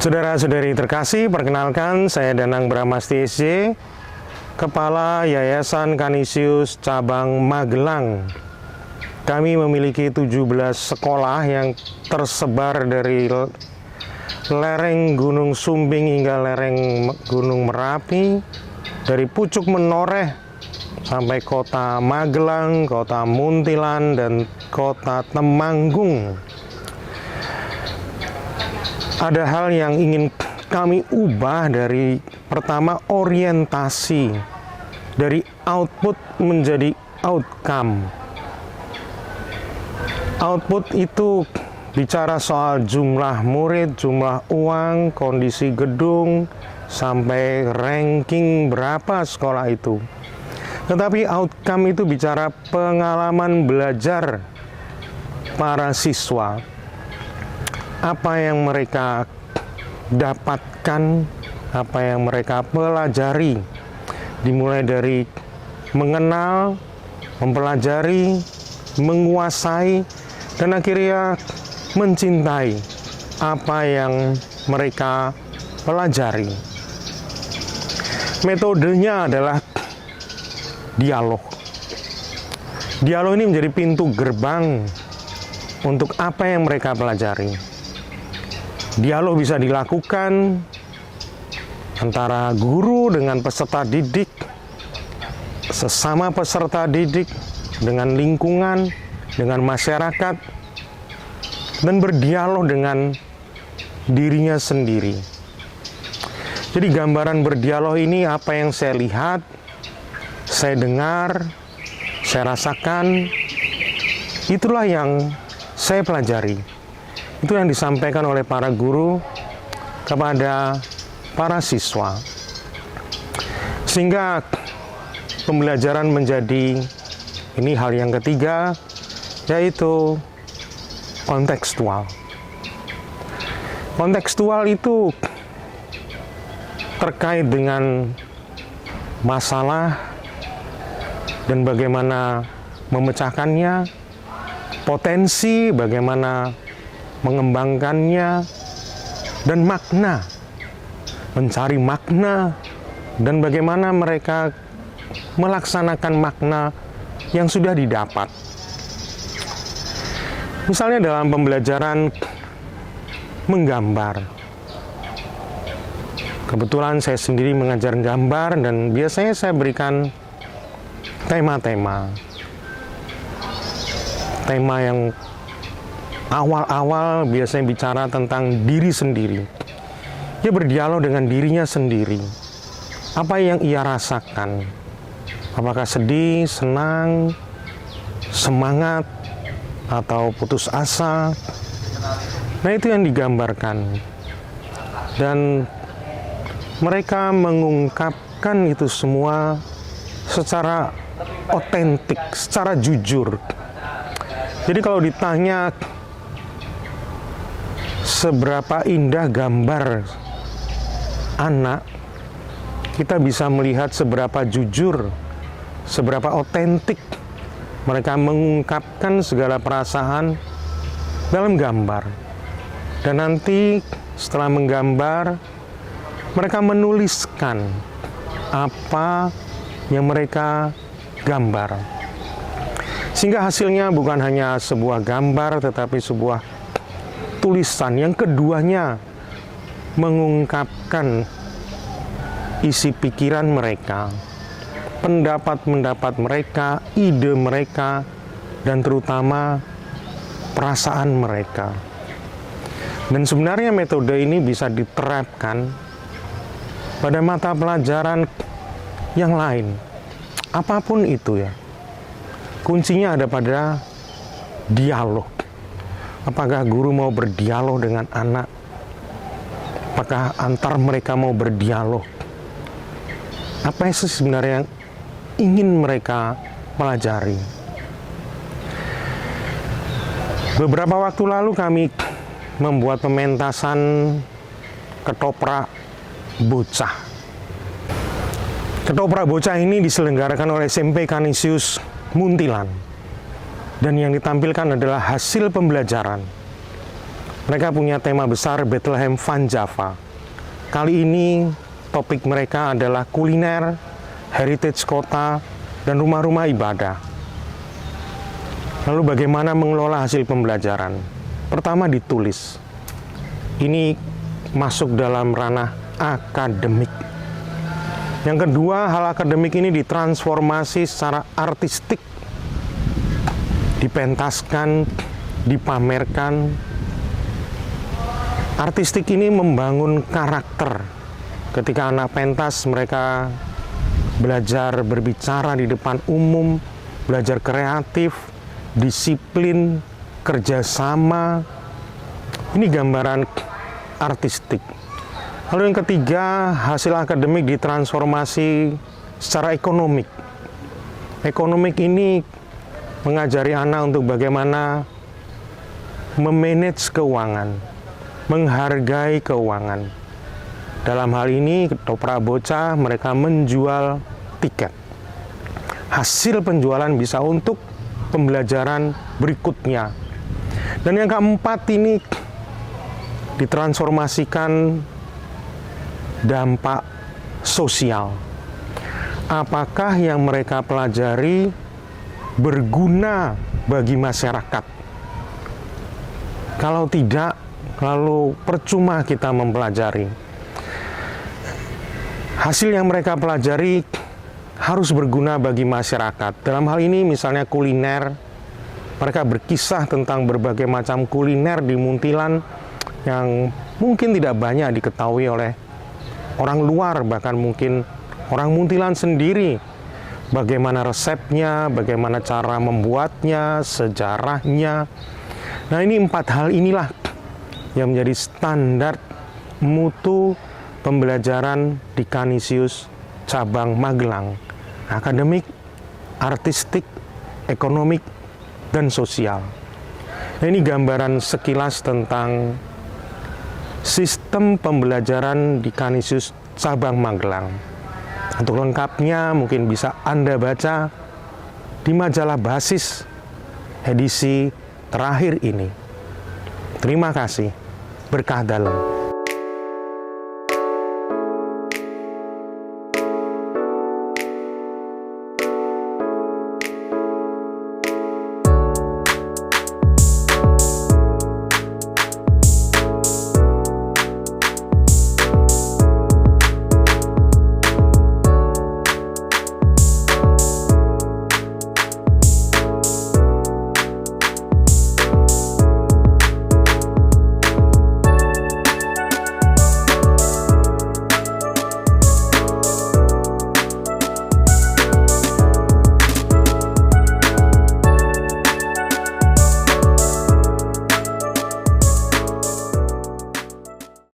Saudara-saudari terkasih, perkenalkan saya Danang Bramasti SJ, Kepala Yayasan Kanisius Cabang Magelang. Kami memiliki 17 sekolah yang tersebar dari lereng Gunung Sumbing hingga lereng Gunung Merapi, dari Pucuk Menoreh sampai kota Magelang, kota Muntilan, dan kota Temanggung. Ada hal yang ingin kami ubah dari pertama orientasi, dari output menjadi outcome. Output itu bicara soal jumlah murid, jumlah uang, kondisi gedung, sampai ranking berapa sekolah itu. Tetapi outcome itu bicara pengalaman belajar para siswa. Apa yang mereka dapatkan, apa yang mereka pelajari, dimulai dari mengenal, mempelajari, menguasai, dan akhirnya mencintai apa yang mereka pelajari. Metodenya adalah dialog. Dialog ini menjadi pintu gerbang untuk apa yang mereka pelajari. Dialog bisa dilakukan antara guru dengan peserta didik, sesama peserta didik, dengan lingkungan, dengan masyarakat, dan berdialog dengan dirinya sendiri. Jadi gambaran berdialog ini apa yang saya lihat, saya dengar, saya rasakan, itulah yang saya pelajari. Itu yang disampaikan oleh para guru kepada para siswa. Sehingga pembelajaran menjadi, ini hal yang ketiga, yaitu kontekstual. Kontekstual itu terkait dengan masalah dan bagaimana memecahkannya, potensi bagaimana mengembangkannya, dan makna, mencari makna, dan bagaimana mereka melaksanakan makna yang sudah didapat. Misalnya dalam pembelajaran menggambar. Kebetulan saya sendiri mengajar gambar dan biasanya saya berikan tema-tema. Tema yang awal-awal biasanya bicara tentang diri sendiri. Dia berdialog dengan dirinya sendiri. Apa yang ia rasakan? Apakah sedih, senang, semangat, atau putus asa? Nah, itu yang digambarkan. Dan mereka mengungkapkan itu semua secara otentik, secara jujur. Jadi kalau ditanya seberapa indah gambar anak, kita bisa melihat seberapa jujur, seberapa otentik mereka mengungkapkan segala perasaan dalam gambar. Dan nanti setelah menggambar, mereka menuliskan apa yang mereka gambar. Sehingga hasilnya bukan hanya sebuah gambar, tetapi sebuah tulisan yang keduanya mengungkapkan isi pikiran mereka, pendapat-pendapat mereka, ide mereka, dan terutama perasaan mereka. Dan sebenarnya metode ini bisa diterapkan pada mata pelajaran yang lain, apapun itu ya. Kuncinya ada pada dialog. Apakah guru mau berdialog dengan anak? Apakah antar mereka mau berdialog? Apa sih sebenarnya yang ingin mereka pelajari? Beberapa waktu lalu kami membuat pementasan ketoprak bocah. Ketoprak bocah ini diselenggarakan oleh SMP Kanisius Muntilan. Dan yang ditampilkan adalah hasil pembelajaran. Mereka punya tema besar Bethlehem Van Java. Kali ini topik mereka adalah kuliner, heritage kota, dan rumah-rumah ibadah. Lalu bagaimana mengelola hasil pembelajaran? Pertama, ditulis. Ini masuk dalam ranah akademik. Yang kedua, hal akademik ini ditransformasi secara artistik, dipentaskan, dipamerkan. Artistik ini membangun karakter. Ketika anak pentas, mereka belajar berbicara di depan umum, belajar kreatif, disiplin, kerjasama. Ini gambaran artistik. Lalu yang ketiga, hasil akademik ditransformasi secara ekonomik. Ekonomik ini mengajari anak untuk bagaimana memanage keuangan, menghargai keuangan. Dalam hal ini, ketoprak bocah mereka menjual tiket. Hasil penjualan bisa untuk pembelajaran berikutnya. Dan yang keempat ini ditransformasikan dampak sosial. Apakah yang mereka pelajari berguna bagi masyarakat? Kalau tidak, lalu percuma kita mempelajari. Hasil yang mereka pelajari harus berguna bagi masyarakat. Dalam hal ini misalnya kuliner, mereka berkisah tentang berbagai macam kuliner di Muntilan yang mungkin tidak banyak diketahui oleh orang luar, bahkan mungkin orang Muntilan sendiri. Bagaimana resepnya, bagaimana cara membuatnya, sejarahnya. Nah, ini 4 hal inilah yang menjadi standar mutu pembelajaran di Canisius cabang Magelang. Akademik, artistik, ekonomik, dan sosial. Nah, ini gambaran sekilas tentang sistem pembelajaran di Canisius cabang Magelang. Untuk lengkapnya mungkin bisa Anda baca di majalah Basis edisi terakhir ini. Terima kasih. Berkah dalam.